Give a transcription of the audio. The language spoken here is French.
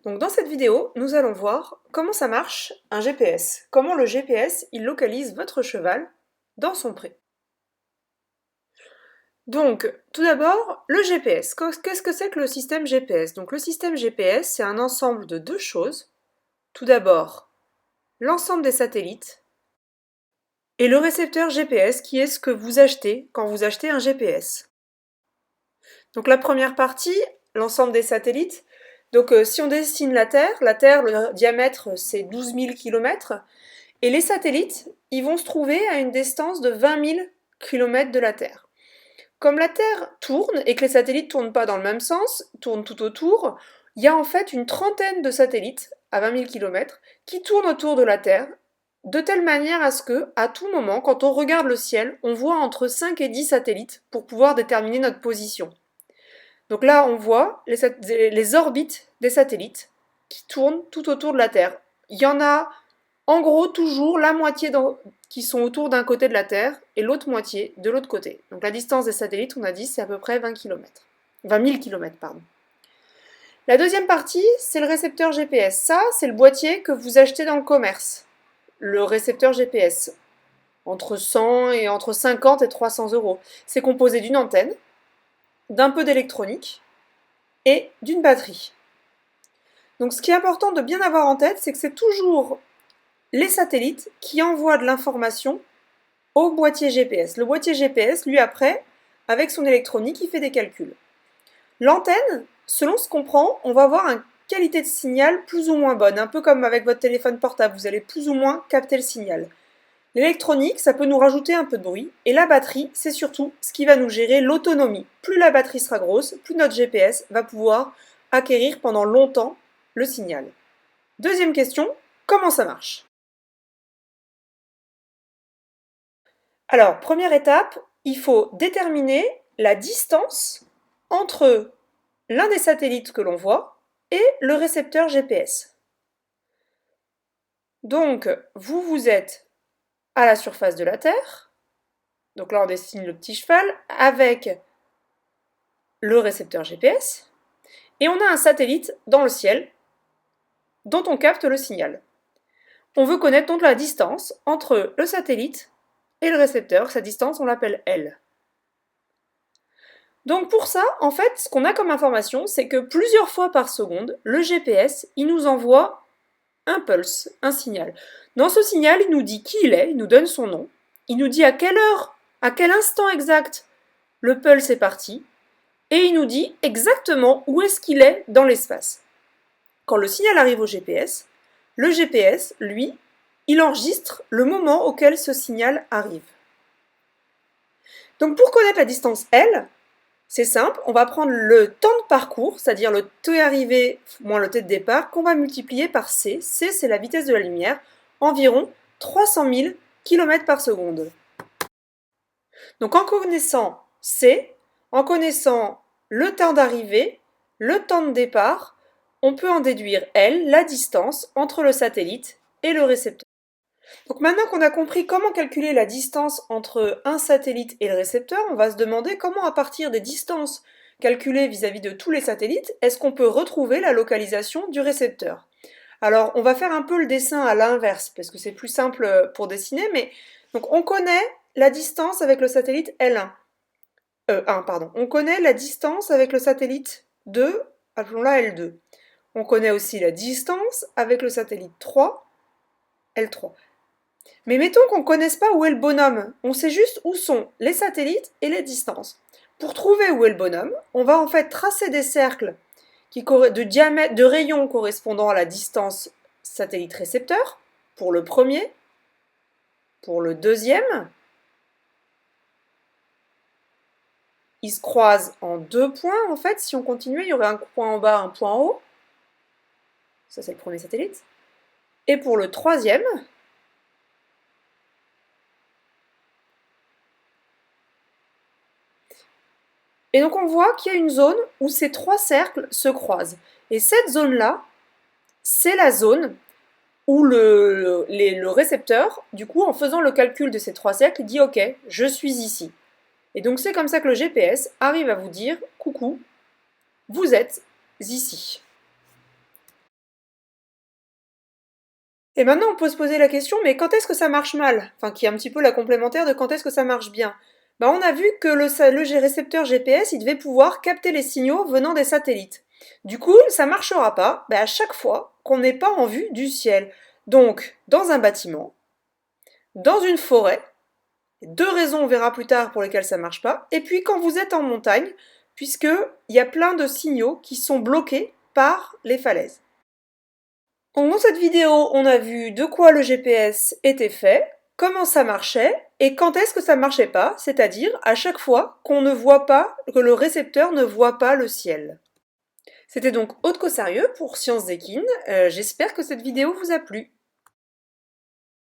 Donc dans cette vidéo, nous allons voir comment ça marche un GPS. Comment le GPS, il localise votre cheval dans son pré. Donc, tout d'abord, le GPS. Qu'est-ce que c'est que le système GPS? Donc le système GPS, c'est un ensemble de deux choses. Tout d'abord, l'ensemble des satellites et le récepteur GPS qui est ce que vous achetez quand vous achetez un GPS. Donc la première partie, l'ensemble des satellites. Donc si on dessine la Terre, le diamètre c'est 12 000 km. Et les satellites, ils vont se trouver à une distance de 20 000 km de la Terre. Comme la Terre tourne et que les satellites ne tournent pas dans le même sens, tournent tout autour, il y a en fait une trentaine de satellites à 20 000 km qui tournent autour de la Terre de telle manière à ce que, à tout moment, quand on regarde le ciel, on voit entre 5 et 10 satellites pour pouvoir déterminer notre position. Donc là, on voit les orbites des satellites qui tournent tout autour de la Terre. Il y en a en gros toujours la moitié qui sont autour d'un côté de la Terre et l'autre moitié de l'autre côté. Donc la distance des satellites, on a dit, c'est à peu près 20 km. 20 000 km, pardon. La deuxième partie, c'est le récepteur GPS. Ça, c'est le boîtier que vous achetez dans le commerce. Le récepteur GPS, entre 100 et entre 50 et 300 euros. C'est composé d'une antenne, d'un peu d'électronique et d'une batterie. Donc ce qui est important de bien avoir en tête, c'est que c'est toujours les satellites qui envoient de l'information au boîtier GPS. Le boîtier GPS, lui après, avec son électronique, il fait des calculs. L'antenne, selon ce qu'on prend, on va avoir une qualité de signal plus ou moins bonne, un peu comme avec votre téléphone portable, vous allez plus ou moins capter le signal. L'électronique, ça peut nous rajouter un peu de bruit, et la batterie, c'est surtout ce qui va nous gérer l'autonomie. Plus la batterie sera grosse, plus notre GPS va pouvoir acquérir pendant longtemps le signal. Deuxième question, comment ça marche? Alors, première étape, il faut déterminer la distance entre l'un des satellites que l'on voit et le récepteur GPS. Donc, vous êtes à la surface de la Terre. Donc là, on dessine le petit cheval avec le récepteur GPS. Et on a un satellite dans le ciel dont on capte le signal. On veut connaître donc la distance entre le satellite et le récepteur. Cette distance, on l'appelle L. Donc pour ça, en fait, ce qu'on a comme information, c'est que plusieurs fois par seconde, le GPS, il nous envoie un pulse, un signal. Dans ce signal, il nous dit qui il est, il nous donne son nom, il nous dit à quelle heure, à quel instant exact le pulse est parti, et il nous dit exactement où est-ce qu'il est dans l'espace. Quand le signal arrive au GPS, le GPS, lui, il enregistre le moment auquel ce signal arrive. Donc pour connaître la distance L, c'est simple, on va prendre le temps de parcours, c'est-à-dire le t arrivé moins le t de départ, qu'on va multiplier par c. C, c'est la vitesse de la lumière, environ 300 000 km par seconde. Donc en connaissant c, en connaissant le temps d'arrivée, le temps de départ, on peut en déduire L, la distance entre le satellite et le récepteur. Donc maintenant qu'on a compris comment calculer la distance entre un satellite et le récepteur, on va se demander comment à partir des distances calculées vis-à-vis de tous les satellites, est-ce qu'on peut retrouver la localisation du récepteur. Alors on va faire un peu le dessin à l'inverse, parce que c'est plus simple pour dessiner, mais donc on connaît la distance avec le satellite L1. 1, pardon. On connaît la distance avec le satellite 2, appelons-la L2. On connaît aussi la distance avec le satellite 3, L3. Mais mettons qu'on ne connaisse pas où est le bonhomme, on sait juste où sont les satellites et les distances. Pour trouver où est le bonhomme, on va en fait tracer des cercles de rayons correspondant à la distance satellite-récepteur, pour le premier, pour le deuxième. Ils se croisent en deux points, en fait, si on continuait, il y aurait un point en bas, un point en haut. Ça, c'est le premier satellite. Et pour le troisième, et donc on voit qu'il y a une zone où ces trois cercles se croisent. Et cette zone-là, c'est la zone où le récepteur, du coup, en faisant le calcul de ces trois cercles, il dit « Ok, je suis ici ». Et donc c'est comme ça que le GPS arrive à vous dire « Coucou, vous êtes ici ». Et maintenant, on peut se poser la question, mais quand est-ce que ça marche mal? Enfin, qui est un petit peu la complémentaire de quand est-ce que ça marche bien. Bah, on a vu que le récepteur GPS, il devait pouvoir capter les signaux venant des satellites. Du coup, ça ne marchera pas à chaque fois qu'on n'est pas en vue du ciel. Donc, dans un bâtiment, dans une forêt, deux raisons on verra plus tard pour lesquelles ça ne marche pas, et puis quand vous êtes en montagne, puisqu'il y a plein de signaux qui sont bloqués par les falaises. Donc, dans cette vidéo, on a vu de quoi le GPS était fait, comment ça marchait et quand est-ce que ça ne marchait pas, c'est-à-dire à chaque fois qu'on ne voit pas, que le récepteur ne voit pas le ciel. C'était donc Aude Cossarieux pour Sciences d'Equine. J'espère que cette vidéo vous a plu.